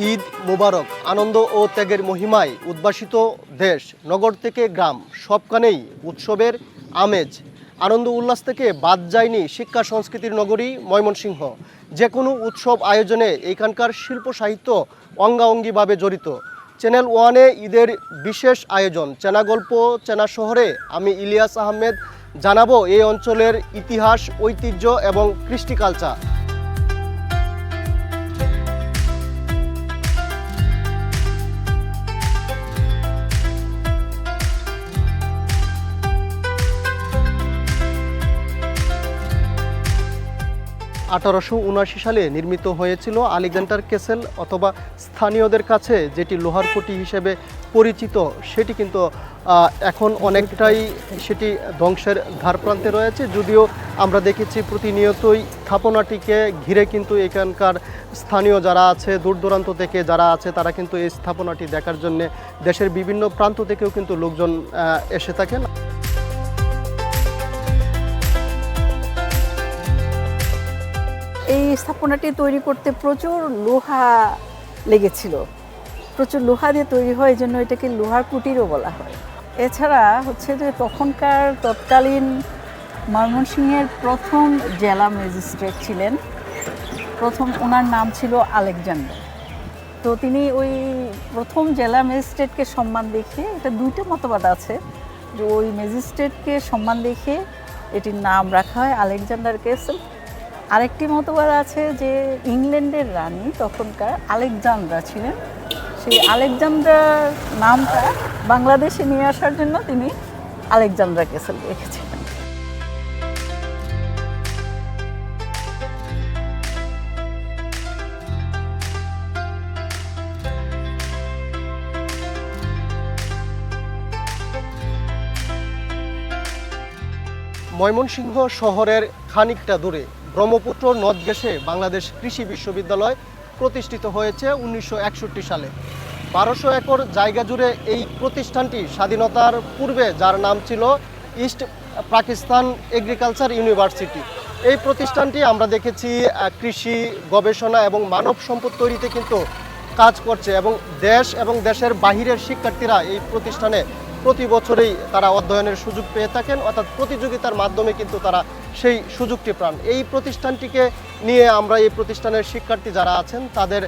ঈদ মোবারক। আনন্দ ও ত্যাগের মহিমায় উদ্ভাসিত দেশ, নগর থেকে গ্রাম, সবখানেই উৎসবের আমেজ। আনন্দ উল্লাস থেকে বাদ যায়নি শিক্ষা সংস্কৃতির নগরী ময়মনসিংহ। যে কোনো উৎসব আয়োজনে এখানকার শিল্প সাহিত্য অঙ্গাঅঙ্গিভাবে জড়িত। চ্যানেল ওয়ানে ঈদের বিশেষ আয়োজন চেনা গল্প চেনা শহরে। আমি ইলিয়াস আহমেদ জানাবো এই অঞ্চলের ইতিহাস, ঐতিহ্য এবং কৃষ্টি কালচার। 1879 সালে নির্মিত হয়েছিল আলেকজান্ডার ক্যাসেল, অথবা স্থানীয়দের কাছে যেটি লোহার কুটি হিসেবে পরিচিত, সেটি কিন্তু এখন অনেকটাই সেটি ধ্বংসের ধারপ্রান্তে রয়েছে। যদিও আমরা দেখেছি প্রতিনিয়তই স্থাপনাটিকে ঘিরে কিন্তু এখানকার স্থানীয় যারা আছে, দূর দূরান্ত থেকে যারা আছে, তারা কিন্তু এই স্থাপনাটি দেখার জন্য দেশের বিভিন্ন প্রান্ত থেকেও কিন্তু লোকজন এসে থাকেন। এই স্থাপনাটি তৈরি করতে প্রচুর লোহা লেগেছিল, প্রচুর লোহা দিয়ে তৈরি হয়, এই জন্য এটাকে লোহার কুটিরও বলা হয়। এছাড়া হচ্ছে যে তৎকালীন ময়মনসিংহের প্রথম জেলা ম্যাজিস্ট্রেট ছিলেন, ওনার নাম ছিল আলেকজান্ডার। তো তিনি ওই প্রথম জেলা ম্যাজিস্ট্রেটকে সম্মান দেখিয়ে, এটা দুইটা মতবাদ আছে, যে ওই ম্যাজিস্ট্রেটকে সম্মান দেখিয়ে এটির নাম রাখা হয় আলেকজান্ডার ক্যাসেল। আরেকটি মতবাদ আছে যে ইংল্যান্ডের রানী তখনকার আলেকজান্দ্রা ছিলেন, সেই আলেকজান্দ্রার নামটা বাংলাদেশে নিয়ে আসার জন্য তিনি আলেকজান্দ্রা ক্যাসেল রেখেছিলেন। ময়মনসিংহ শহরের খানিকটা দূরে ব্রহ্মপুত্র নদ ঘেঁষে বাংলাদেশ কৃষি বিশ্ববিদ্যালয় প্রতিষ্ঠিত হয়েছে 1961 সালে। 1200 একর জায়গা জুড়ে এই প্রতিষ্ঠানটি স্বাধীনতার পূর্বে, যার নাম ছিল ইস্ট পাকিস্তান এগ্রিকালচার ইউনিভার্সিটি। এই প্রতিষ্ঠানটি আমরা দেখেছি কৃষি গবেষণা এবং মানব সম্পদ তৈরিতে কিন্তু কাজ করছে, এবং দেশ এবং দেশের বাহিরের শিক্ষার্থীরা এই প্রতিষ্ঠানে প্রতি বছরেই তারা অধ্যয়নের সুযোগ পেয়ে থাকেন, অর্থাৎ প্রতিযোগিতার মাধ্যমে কিন্তু তারা সেই সুযোগটি পান। এই প্রতিষ্ঠানটিকে নিয়ে আমরা এই প্রতিষ্ঠানের শিক্ষার্থী যারা আছেন তাদের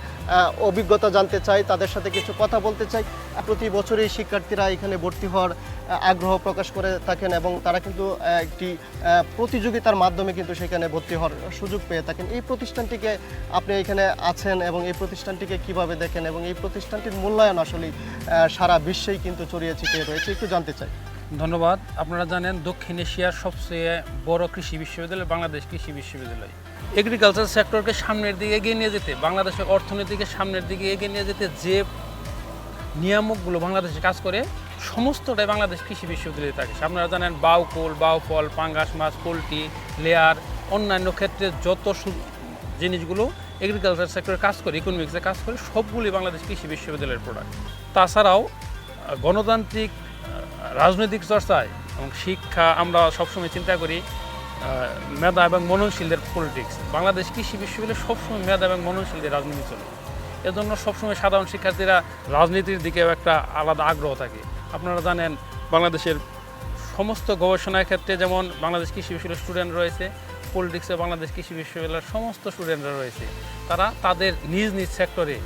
অভিজ্ঞতা জানতে চাই, তাদের সাথে কিছু কথা বলতে চাই। প্রতি বছরই শিক্ষার্থীরা এখানে ভর্তি হওয়ার আগ্রহ প্রকাশ করে থাকেন, এবং তারা কিন্তু একটি প্রতিযোগিতার মাধ্যমে কিন্তু সেখানে ভর্তি হওয়ার সুযোগ পেয়ে থাকেন। এই প্রতিষ্ঠানটিকে আপনি এখানে আছেন এবং এই প্রতিষ্ঠানটিকে কিভাবে দেখেন, এবং এই প্রতিষ্ঠানটির মূল্যায়ন আসলে সারা বিশ্বেই কিন্তু ছড়িয়ে ছিটিয়ে রয়েছে, একটু জানতে চাই। ধন্যবাদ। আপনারা জানেন দক্ষিণ এশিয়ার সবচেয়ে বড় কৃষি বিশ্ববিদ্যালয় বাংলাদেশ কৃষি বিশ্ববিদ্যালয়। এগ্রিকালচার সেক্টরকে সামনের দিকে এগিয়ে নিয়ে যেতে, বাংলাদেশের অর্থনীতিকে সামনের দিকে এগিয়ে নিয়ে যেতে যে নিয়ামকগুলো বাংলাদেশে কাজ করে, সমস্তটাই বাংলাদেশ কৃষি বিশ্ববিদ্যালয়ে থাকে। আপনারা জানেন বাউকুল, বাউফল, পাঙ্গাস মাছ, পোলট্রি, লেয়ার, অন্যান্য ক্ষেত্রে যত জিনিসগুলো এগ্রিকালচার সেক্টরে কাজ করে, ইকোনমিক্সে কাজ করে, সবগুলি বাংলাদেশ কৃষি বিশ্ববিদ্যালয়ের প্রোডাক্ট। তাছাড়াও গণতান্ত্রিক রাজনৈতিক চর্চায় এবং শিক্ষা, আমরা সবসময় চিন্তা করি মেধা এবং মননশীলদের পলিটিক্স। বাংলাদেশ কৃষি বিশ্ববিদ্যালয়ে সবসময় মেধা এবং মননশীলদের রাজনীতি চলে। এজন্য সবসময় সাধারণ শিক্ষার্থীরা রাজনীতির দিকেও একটা আলাদা আগ্রহ থাকে। আপনারা জানেন বাংলাদেশের সমস্ত গবেষণার ক্ষেত্রে যেমন বাংলাদেশ কৃষি বিশ্ববিদ্যালয়ের স্টুডেন্ট রয়েছে, পলিটিক্সে বাংলাদেশ কৃষি বিশ্ববিদ্যালয়ের সমস্ত স্টুডেন্টরা রয়েছে। তারা তাদের নিজ নিজ সেক্টরে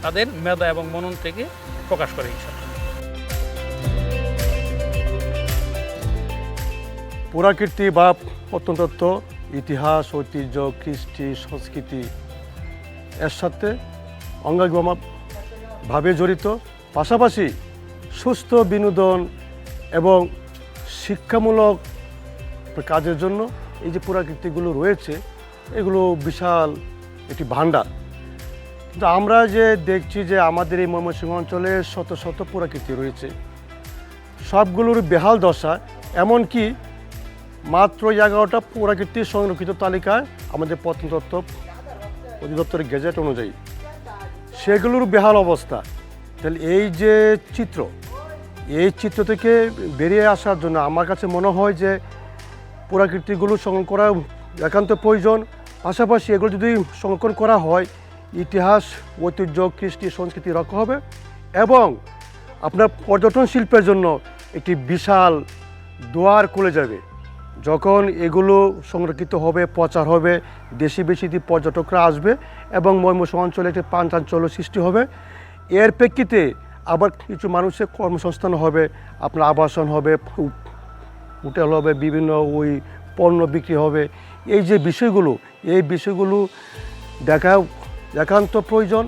তাদের মেধা এবং মনন থেকে প্রকাশ করে। পুরাকীর্তি বা প্রত্নতত্ত্ব, ইতিহাস, ঐতিহ্য, কৃষ্টি, সংস্কৃতি এর সাথে অঙ্গাঙ্গিভাবে জড়িত। পাশাপাশি সুস্থ বিনোদন এবং শিক্ষামূলক কাজের জন্য এই যে পুরাকীর্তিগুলো রয়েছে, এগুলো বিশাল একটি ভাণ্ডার। কিন্তু আমরা যে দেখছি যে আমাদের এই ময়মনসিংহ অঞ্চলে শত শত পুরাকীর্তি রয়েছে, সবগুলোর বেহাল দশা। এমনকি মাত্র 11টা পুরাকীর্তি সংরক্ষিত তালিকায় আমাদের প্রত্নতত্ত্ব অধিদপ্তরের গেজেট অনুযায়ী, সেগুলোর বেহাল অবস্থা। তাহলে এই যে এই চিত্র থেকে বেরিয়ে আসার জন্য আমার কাছে মনে হয় যে পুরাকীর্তিগুলো সংরক্ষণ করা একান্ত প্রয়োজন। পাশাপাশি এগুলো যদি সংরক্ষণ করা হয়, ইতিহাস, ঐতিহ্য, কৃষ্টি, সংস্কৃতি রক্ষা হবে এবং আপনার পর্যটন শিল্পের জন্য একটি বিশাল দুয়ার খুলে যাবে। যখন এগুলো সংরক্ষিত হবে, প্রচার হবে, দেশি বিদেশি পর্যটকরা আসবে এবং ময়মনসিংহ অঞ্চলে একটি প্রাণচাঞ্চল্য সৃষ্টি হবে। এর প্রেক্ষিতে আবার কিছু মানুষের কর্মসংস্থান হবে, আপনার আবাসন হবে, হোটেল হবে, বিভিন্ন ওই পণ্য বিক্রি হবে। এই যে বিষয়গুলো, এই বিষয়গুলো একান্ত প্রয়োজন।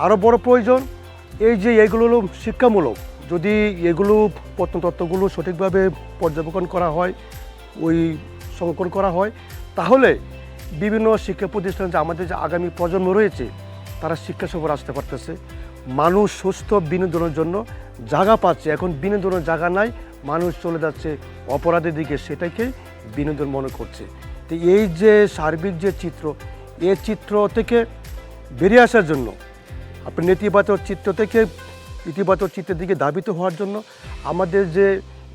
আরও বড় প্রয়োজন এই যে এগুলো হলো শিক্ষামূলক। যদি এগুলো প্রত্নতত্ত্বগুলো সঠিকভাবে পর্যবেক্ষণ করা হয়, ওই সংরক্ষণ করা হয়, তাহলে বিভিন্ন শিক্ষা প্রতিষ্ঠান যে আমাদের যে আগামী প্রজন্ম রয়েছে তারা শিক্ষা সফর আসতে পারতেছে। মানুষ সুস্থ বিনোদনের জন্য জায়গা পাচ্ছে। এখন বিনোদনের জায়গা নাই, মানুষ চলে যাচ্ছে অপরাধের দিকে, সেটাকে বিনোদন মনে করছে। তো এই যে সার্বিক যে চিত্র, এই চিত্র থেকে বেরিয়ে আসার জন্য, আপনি নেতিবাচক চিত্র থেকে ইতিবাচক চিত্রের দিকে ধাবিত হওয়ার জন্য আমাদের যে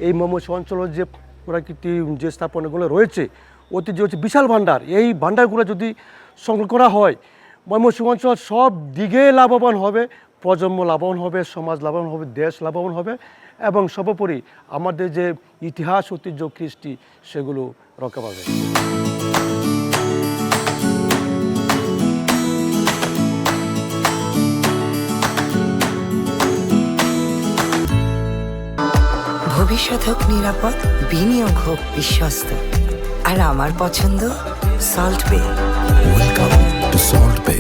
এই ময়মনসিংহ অঞ্চলের যে প্রাকৃতিক যে স্থাপনাগুলো রয়েছে, ঐতিহ্য হচ্ছে বিশাল ভাণ্ডার। এই ভাণ্ডারগুলো যদি সংগ্রহ করা হয়, ময়মনসিংহ অঞ্চল সব দিকে লাভবান হবে, প্রজন্ম লাভবান হবে, সমাজ লাভবান হবে, দেশ লাভবান হবে এবং সর্বোপরি আমাদের যে ইতিহাস, ঐতিহ্য, কৃষ্টি সেগুলো রক্ষা পাবে। ভবিষ্যৎ হোক নিরাপদ, বিনিয়োগ হোক বিশ্বস্ত, আর আমার পছন্দ সল্ট বে। ওয়েলকাম টু সল্ট বে।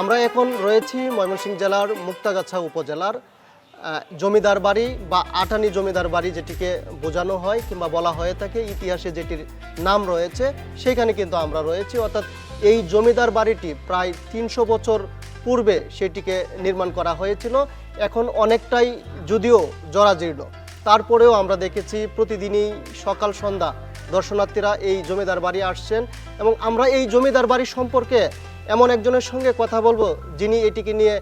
আমরা এখন রয়েছি ময়মনসিংহ জেলার মুক্তাগাছা উপজেলার জমিদার বাড়ি বা আটানি জমিদার বাড়ি যেটিকে বোঝানো হয় কিংবা বলা হয়ে থাকে, ইতিহাসে যেটির নাম রয়েছে সেখানে কিন্তু আমরা রয়েছি। অর্থাৎ এই জমিদার বাড়িটি প্রায় 300 বছর পূর্বে সেটিকে নির্মাণ করা হয়েছিল। এখন অনেকটাই যদিও জরাজীর্ণ, তারপরেও আমরা দেখেছি প্রতিদিনই সকাল সন্ধ্যা দর্শনার্থীরা এই জমিদার বাড়ি আসছেন এবং আমরা এই জমিদার বাড়ি সম্পর্কে এমন একজনের সঙ্গে কথা বলবো যিনি এটিকে নিয়ে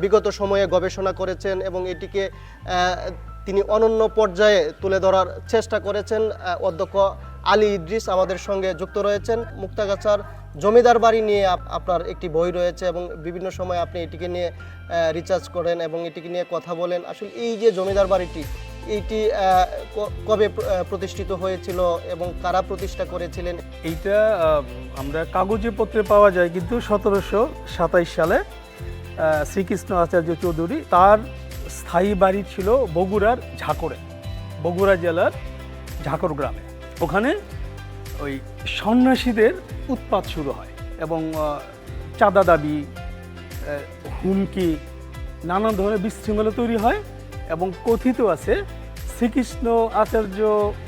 বিগত সময়ে গবেষণা করেছেন এবং এটিকে তিনি অনন্য পর্যায়ে তুলে ধরার চেষ্টা করেছেন। অধ্যক্ষ আলী ইদ্রিস আমাদের সঙ্গে যুক্ত রয়েছেন। মুক্তাগাছার জমিদার বাড়ি নিয়ে আপনার একটি বই রয়েছে এবং বিভিন্ন সময় আপনি এটিকে নিয়ে রিসার্চ করেন এবং এটিকে নিয়ে কথা বলেন। আসলে এই যে জমিদার বাড়িটি, এইটি কবে প্রতিষ্ঠিত হয়েছিল এবং কারা প্রতিষ্ঠা করেছিলেন? এইটা আমরা কাগজে পত্রে পাওয়া যায়, কিন্তু 1727 সালে শ্রীকৃষ্ণ আচার্য চৌধুরী তার স্থায়ী বাড়ি ছিল বগুড়ার ঝাকরে, বগুড়া জেলার ঝাকর গ্রামে। ওখানে ওই সন্ন্যাসীদের উৎপাত শুরু হয় এবং চাঁদা দাবি, হুমকি, নানান ধরনের বিশৃঙ্খলা তৈরি হয় এবং কথিত আছে শ্রীকৃষ্ণ আচার্য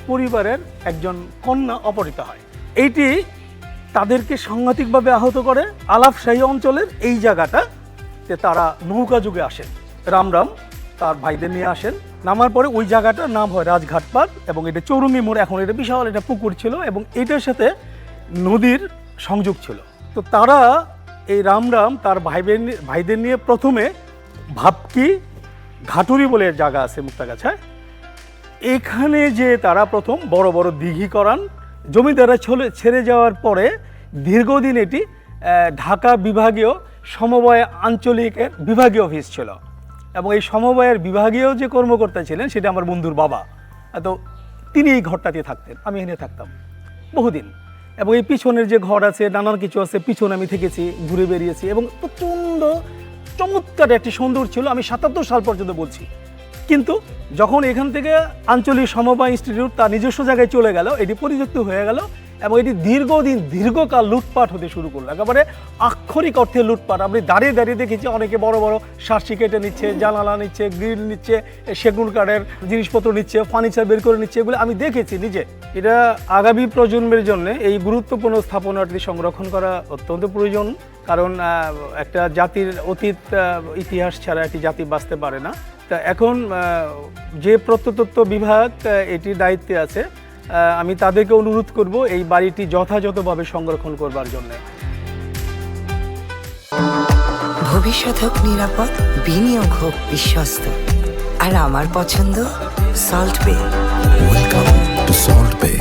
পরিবারের একজন কন্যা অপহৃত হয়। এইটি তাদেরকে সাংঘাতিকভাবে আহত করে। আলাপশাহী অঞ্চলের এই জায়গাটাতে তারা নৌকা যুগে আসেন, রামরাম তার ভাইদের নিয়ে আসেন। নামার পরে ওই জায়গাটার নাম হয় রাজঘাটপাড় এবং এটা চৌরঙ্গি মোড়। এখন এটা বিশাল একটা পুকুর ছিল এবং এটার সাথে নদীর সংযোগ ছিল। তো তারা এই রামরাম তার ভাইদের নিয়ে প্রথমে ভাবকি ঘাটুরি বলে জায়গা আছে মুক্তাগাছায়, এখানে যে তারা প্রথম বড় বড় দিঘি করান, জমিদাররা ছেড়ে যাওয়ার পরে দীর্ঘদিন এটি ঢাকা বিভাগীয় সমবায় আঞ্চলিকের বিভাগীয় অফিস ছিল, এবং এই সমবায়ের বিভাগীয় যে কর্মকর্তা ছিলেন সেটা আমার বন্ধুর বাবা। তো তিনি এই ঘরটাতে থাকতেন, আমি এখানে থাকতাম বহুদিন। এবং এই পিছনের যে ঘর আছে, নানান কিছু আছে, পিছনে আমি থেকেছি, ঘুরে বেরিয়েছি, এবং প্রচণ্ড চমৎকার একটি সুন্দর ছিল। আমি ৭৭ সাল পর্যন্ত বলছি। কিন্তু যখন এখান থেকে আঞ্চলিক সমবায় ইনস্টিটিউট তার নিজস্ব জায়গায় চলে গেল, এটি পরিত্যক্ত হয়ে গেল, এবং এটি দীর্ঘকাল লুটপাট হতে শুরু করলো, একেবারে আক্ষরিক অর্থে লুটপাট। আপনি দাঁড়িয়ে দাঁড়িয়ে দেখেছি অনেকে বড় বড় সার্সি কেটে নিচ্ছে, জানালা নিচ্ছে, গ্রিল নিচ্ছে, সেগুন কাঠের জিনিসপত্র নিচ্ছে, ফার্নিচার বের করে নিচ্ছে, এগুলো আমি দেখেছি নিজে। এটা আগামী প্রজন্মের জন্য এই গুরুত্বপূর্ণ স্থাপনাটি সংরক্ষণ করা অত্যন্ত প্রয়োজন, কারণ একটা জাতির অতীত ইতিহাস ছাড়া একটি জাতি বাঁচতে পারে না। তা এখন যে প্রত্নতত্ত্ব বিভাগ এটির দায়িত্বে আছে, আমি তাদেরকে অনুরোধ করব এই বাড়িটি যথাযথভাবে সংরক্ষণ করবার জন্য। ভবিষ্যৎ হোক নিরাপদ, বিনিয়োগ হোক বিশ্বস্ত, আর আমার পছন্দ সল্ট বে। Welcome to Salt Bay.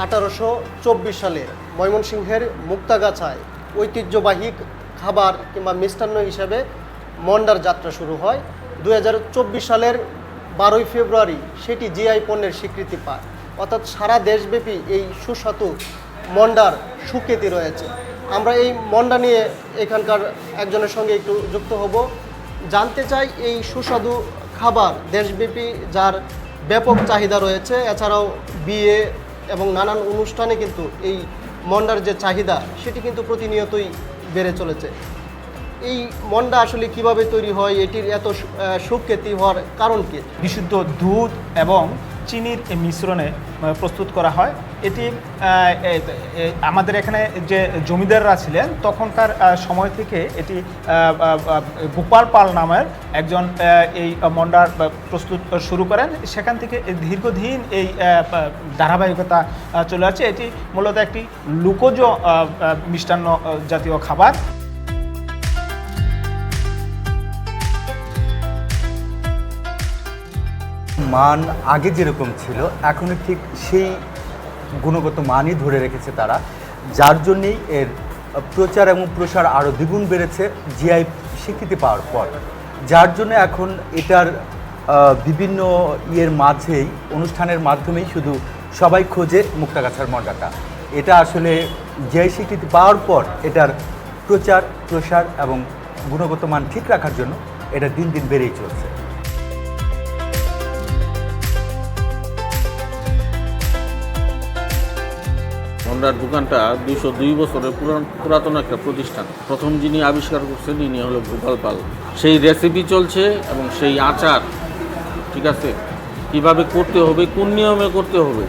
1824 সালে ময়মনসিংহের মুক্তাগাছায় ঐতিহ্যবাহী খাবার কিংবা মিষ্টান্ন হিসেবে মন্ডার যাত্রা শুরু হয়। 2024 সালের 12ই ফেব্রুয়ারি সেটি জিআই পণ্যের স্বীকৃতি পায়, অর্থাৎ সারা দেশব্যাপী এই সুস্বাদু মন্ডার সুখ্যাতি রয়েছে। আমরা এই মন্ডা নিয়ে এখানকার একজনের সঙ্গে একটু যুক্ত হব, জানতে চাই এই সুস্বাদু খাবার দেশব্যাপী যার ব্যাপক চাহিদা রয়েছে, এছাড়াও বিয়ে এবং নানান অনুষ্ঠানে কিন্তু এই মন্ডার যে চাহিদা সেটি কিন্তু প্রতিনিয়তই বেড়ে চলেছে। এই মন্ডা আসলে কিভাবে তৈরি হয়, এটির এত সুখ্যাতি হওয়ার কারণ কি? বিশুদ্ধ দুধ এবং চিনির মিশ্রণে প্রস্তুত করা হয়। এটি আমাদের এখানে যে জমিদাররা ছিলেন তখনকার সময় থেকে এটি গোপাল পাল নামের একজন এই মন্ডার প্রস্তুত শুরু করেন। সেখান থেকে দীর্ঘদিন এই ধারাবাহিকতা চলে আসছে। এটি মূলত একটি লোকজ মিষ্টান্ন জাতীয় খাবার। মান আগে যেরকম ছিল এখনও ঠিক সেই গুণগত মানই ধরে রেখেছে তারা, যার জন্যেই এর প্রচার এবং প্রসার আরও দ্বিগুণ বেড়েছে জিআই স্বীকৃতি পাওয়ার পর। যার জন্য এখন এটার বিভিন্ন মাঝেই অনুষ্ঠানের মাধ্যমেই শুধু সবাই খোঁজে মুক্তাগাছার মন্ডাটা। এটা আসলে জিআই স্বীকৃতি পাওয়ার পর এটার প্রচার প্রসার এবং গুণগত মান ঠিক রাখার জন্য এটা দিন দিন বেড়েই চলছে। মন্ডার দোকানটা 202 বছরের পুরাতন একটা প্রতিষ্ঠান। প্রথম যিনি আবিষ্কার করছেন ইনি হলো গোপাল পাল। সেই রেসিপি চলছে এবং সেই আচার, ঠিক আছে, কিভাবে করতে হবে, কোন নিয়মে করতে হবে,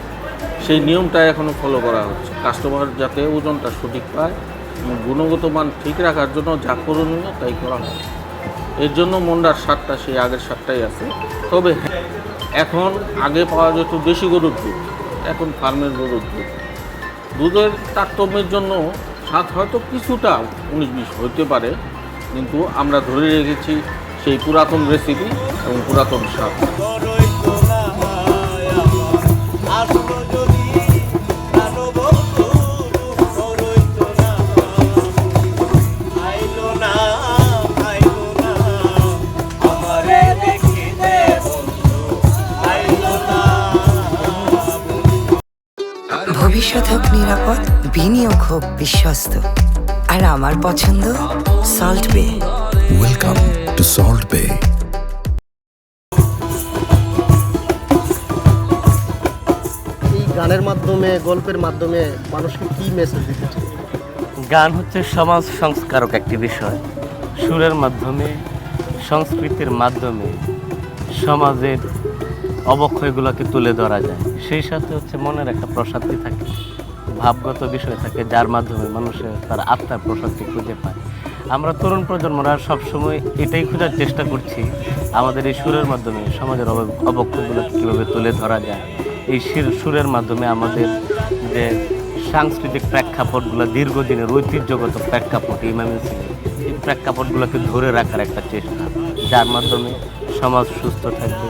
সেই নিয়মটা এখনও ফলো করা হচ্ছে। কাস্টমার যাতে ওজনটা সঠিক পায় এবং গুণগত মান ঠিক রাখার জন্য যা করণীয় তাই করা হয়। এর জন্য মন্ডার স্বাদটা সেই আগের স্বাদটাই আছে। তবে এখন আগে পাওয়া যেত দেশি গরুর দুধ, এখন ফার্মের গরুর দুধ। দুধের তারতম্যের জন্য স্বাদ হয়তো কিছুটা 19-20 হতে পারে, কিন্তু আমরা ধরে রেখেছি সেই পুরাতন রেসিপি এবং পুরাতন স্বাদ। ভবিষ্যৎ হোক নিরাপদ, বিনিয়োগ হোক বিশ্বস্ত, আর আমার পছন্দ সল্ট বে। Welcome to Salt Bay. এই গানের মাধ্যমে, গল্পের মাধ্যমে মানুষকে কি মেসেজ দিতে চাই? গান হচ্ছে সমাজ সংস্কারক একটি বিষয়। সুরের মাধ্যমে, সংস্কৃতির মাধ্যমে সমাজের অবক্ষয়গুলোকে তুলে ধরা যায়। সেই সাথে হচ্ছে মনের একটা প্রশান্তি থাকে, ভাবগত বিষয় থাকে, যার মাধ্যমে মানুষের তার আত্মার প্রশান্তি খুঁজে পায়। আমরা তরুণ প্রজন্মরা সবসময় এটাই খোঁজার চেষ্টা করছি, আমাদের এই সুরের মাধ্যমে সমাজের অবক্ষয়গুলোকে কীভাবে তুলে ধরা যায়। এই সুরের মাধ্যমে আমাদের যে সাংস্কৃতিক প্রেক্ষাপটগুলো, দীর্ঘদিনের ঐতিহ্যগত প্রেক্ষাপট, এই প্রেক্ষাপটগুলোকে ধরে রাখার একটা চেষ্টা, যার মাধ্যমে সমাজ সুস্থ থাকবে,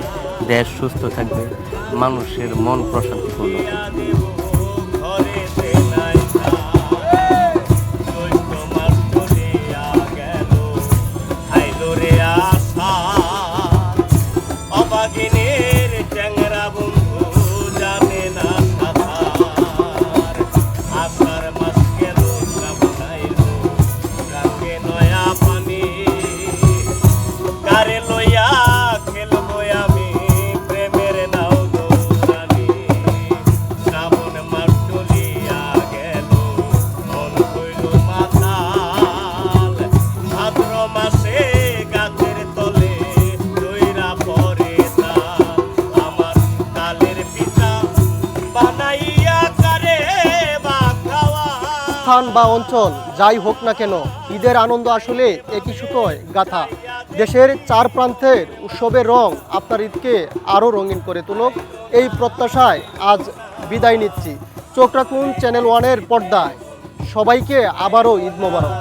দেশ সুস্থ থাকবে, মানুষের মন প্রশান্তিপূর্ণ থাকবে। স্থান বা অঞ্চল যাই হোক না কেন, ঈদের আনন্দ আসলে একই সুতোয় গাথা। দেশের চার প্রান্তের উৎসবের রং আপনার ঈদকে আরও রঙিন করে তুলুক, এই প্রত্যাশায় আজ বিদায় নিচ্ছি। চোখ রাখুন চ্যানেল ওয়ানের পর্দায়। সবাইকে আবারও ঈদ মোবারক।